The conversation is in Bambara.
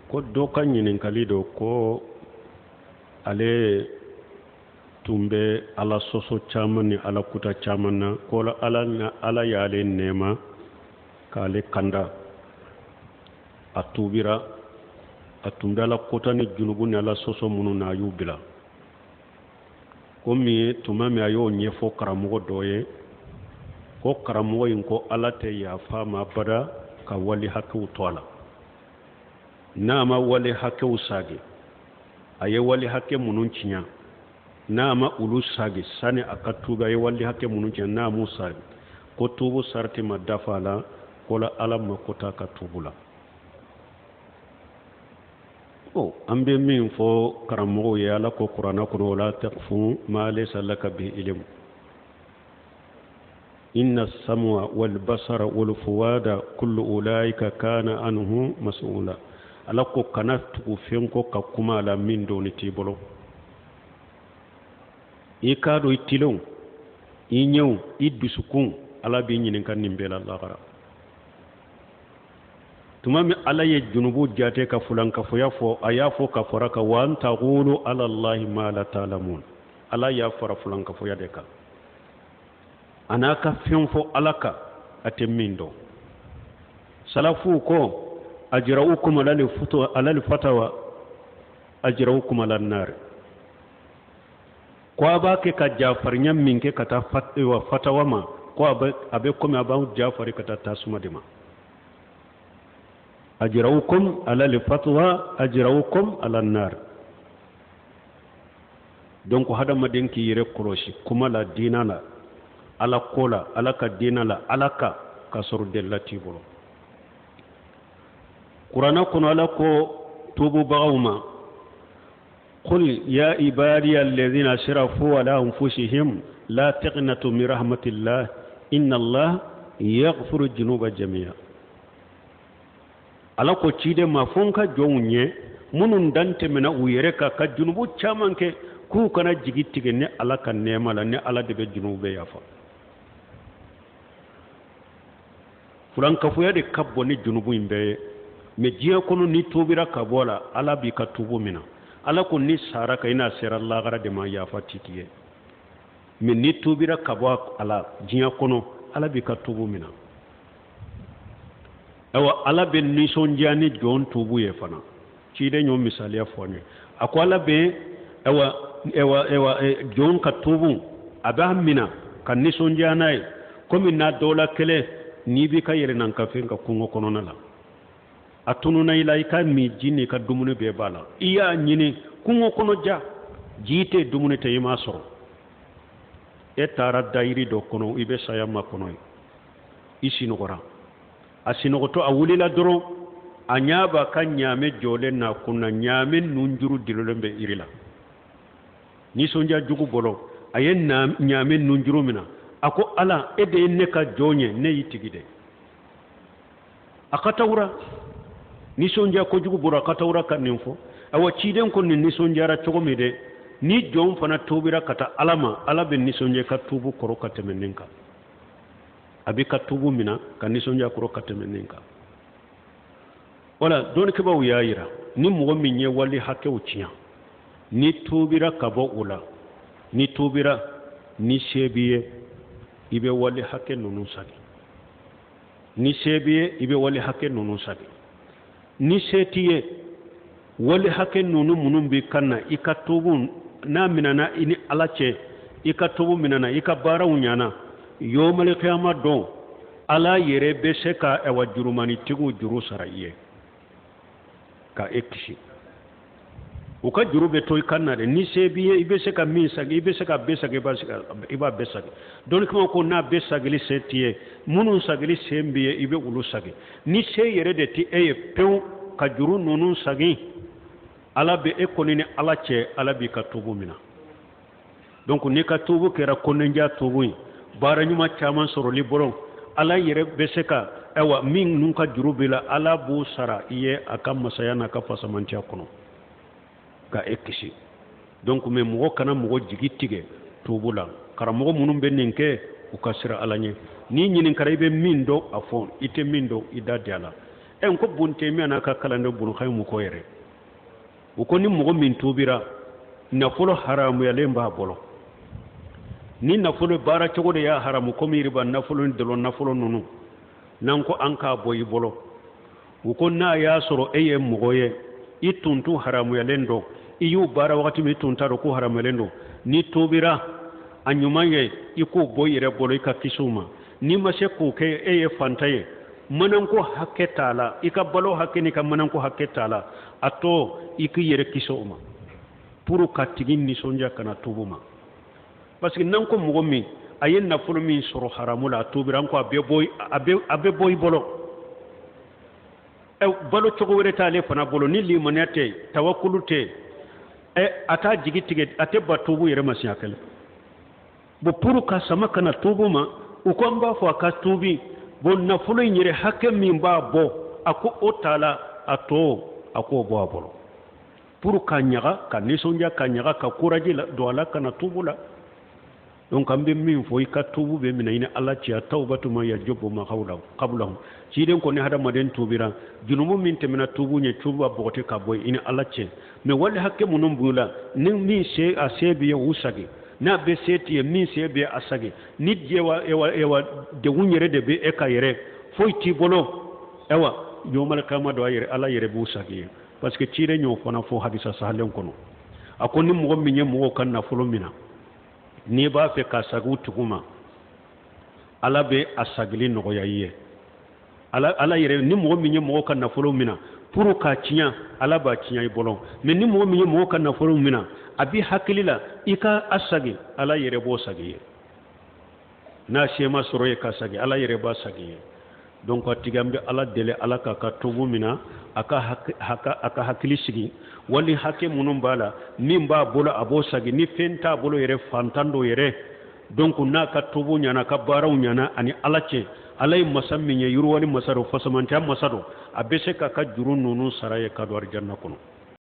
ko do kan ɲininkali do ko ale tumbe ala soso caman ni ala kuta caman na ko ala y'ale nɛɛma k'ale kanda a tubira a tun bɛ ala kota ni junubu ni ala soso minnu na a y'u bila komi tuma min a y'o ɲɛfɔ karamɔgɔ dɔ ye ko karamɔgɔ in ko ala tɛ yafa ma bada ka wali hakɛw to a la n'a ma wali hakɛw sagi a ye wali hakɛ minnu tiɲɛ n'a ma olu sagi sani a ka tuubi a ye wali hakɛ minnu tiɲɛ n'a m'u sagi ko tuubu sarati ma dafa a la ko la ala ma kota ka tuubu la an bɛ min fɔ karamɔgɔw ye ala ko kuranɛ kɔnɔ wala taqfu ma laysa laka bihi ilm inna as-sam'a wal basara wal fuada kullu ulaika kana anhu mas'ula ala ko kana tugu fen ko ka kuma la min do ni ti bolo i ka do itilon i ñew i dusukun ala bi ñinin kan nimbe la lagara tuma mi ala ye junubu jate ka fulan ka foya fo aya fo ka fora ka wa taqulu ala allahi ma la ta'lamun ala ya fara fulan ka foya de ka anaka fen fo alaka atemindo salafu ko ajraukum ala al-fatawa ajraukum ala an-nar ko abake ka jafar nyam minke kata fatwa fatawa ma ko abe ko mi aban jafar kata tasuma de ma ajraukum ala al-fatwa ajraukum ala an-nar donc hada madenki yire koroshi kuma la dinana ala kola ala ka dinala alaka kasur dellati bolo qur'ana kono ala ko tubu ba'uma qul ya ibadiy alladhina asrafu ala anfusihim la taqnatu min rahmatillah inna allah yaghfiru dhunuba jami'a ala ko cide ma fonka jonye munun dante mena uyere ka junubu chamanke ku kana jigitige ne ala kan nema la ne ala debe junube yafa fulan kafuya de kabbo ni junubu imbe me jiya kono ni tubira kabola ala bi ka tubu mina ala ko ni sara ka ina sera Allah gara de ma yafa titiye me ni tubira kabwa ala jiya kono ala bi ka tubu mina awa ala be ni sonjani jon tubu ye fana ci de ñom misaliya fone ako ala be ewa jon ka tubu aba mina kan ni sonjana komi na dola kele ni bi ka yere nan ka fen ka kungo kono na la atunu na ila ka mi jini ka dumune be bala iya nyini kungo kono ja jite dumune te yima soro e tara dairi do kono ibe sayama kono isi no gora asino to awulila doro anyaba kan nyame jole na kunna nyame nunjuru dilolembe irila ni sonja jugu bolo ayen na nyame nunjuru mina ako ala ede ne ka jonye ne yitigide akatawra ni sonja ko jugu boro akatawra kan ninfo awa ciden ko ni sonja ra cogo mede ni jon fana tobira kata alama ala ben ni sonja ka tubu koro katemeninka abi ka tubu mina kan ni sonja koro katemeninka wala don ke bawu yayira ni mo min ye wali hakke uciya ni tubira ka bo ula ni tubira ni shebiye ibe wali hakke nunu sadi ni shebiye ibe wali hakke nunu sadi ni setiye wali hakke nunu munun bi kanna ikatubu na minana ini alache ikatubu minana ikabara unyana yomal qiyamah don ala yere beseka ewa jurumani tigu juru saraye ka ekisi uka jurube toy kanade ni sebiye ibeseka misagi ibeseka besagi iba besagi don kuma ko na besagi li setiye munun sagili sembiye ibe ulu sagi ni se yere de ti eye pew ka juru nunun sagi ala be ekonini ala che ala bi ka tubu mina donc ni ka tubu kera konenja tubu bara nyuma chaman soro li boron ala yere beseka ewa min nun ka jurube la ala bu sara iye akam masayana ka fasamantia kono ka ekisi donc me mo kana mo jigitige tubula karamo munum benninke u kasira alanye ni nyinin karaybe min do afon ite min do idade ala en ko bunte mi anaka kalande bun khaymu ko yere ko ni mo min tubira nafolo haramu ya lemba bolo ni nafolo bara cogo de ya haramu ko mi riba nafolo ndelo nafolo nunu nan ko anka boyi bolo ko na ya soro eye mogoye ituntu haramu ya lendo iyu bara wakati mi tuntaro ko haramu ya lendo ni tubira anyumaye iko boyire bolo ika kisuma ni mashe ko ke eye fantaye manan ko haketala ika balo hakeni ka manan ko haketala ato iki yere kisoma puru katigin ni sonja kana tubuma parce que nan ko mo mi ayen na fulu min soro haramula tubiran ko abe boy bolo e balo cogo were tale fana bolo ni limonete tawakkulute e ata jigitige ate batubu yere masiakale bo puru ka sama kana tubuma uko mba fo ka tubi bo na fulu nyire hakke min ba bo ako otala ato ako bo bolo puru ka nyaga ka nisonja ka nyaga ka kuraji la do ala kana tubula donc ambe min fo ka tubu be min ina Allah ci tawbatu ma yajubu ma qablahu ci den ko ne hada maden tubira junumu min temina tubu nye tuba bote ka boy ina Allah ci me wala hakke munum bula ni mi se asebi usagi na be seti min se be asagi ni jewa ewa de wunyere de be e ka yere fo ti bolo ewa yomal kama do yere Allah yere bu usagi parce que ci re nyo fona fo hadisa sahalen kono akoni mo mi nye mo kan na folo mina ni ba fe ka sagu tuguma ala be asagili no yayiye ala yere ni mo mi mo kan na folo mina puru ka tinya ala ba tinya i bolon mais ni mo mi mo kan na folo mina abi hakilila ika asagi ala yere bo sagi na shema soroye ka sagi ala yere ba sagi donc atigambe ala dele ala ka tubu mina aka hakili sigi wali hake munum bala min ba bolo abo sagi ni fenta bolo yere fantando yere donc na ka tubu nyana ka baraw nyana ani alache alay masammiye yuru wali masaro fasamanta masado abese ka jurun nunu saraye ka do arjanna kono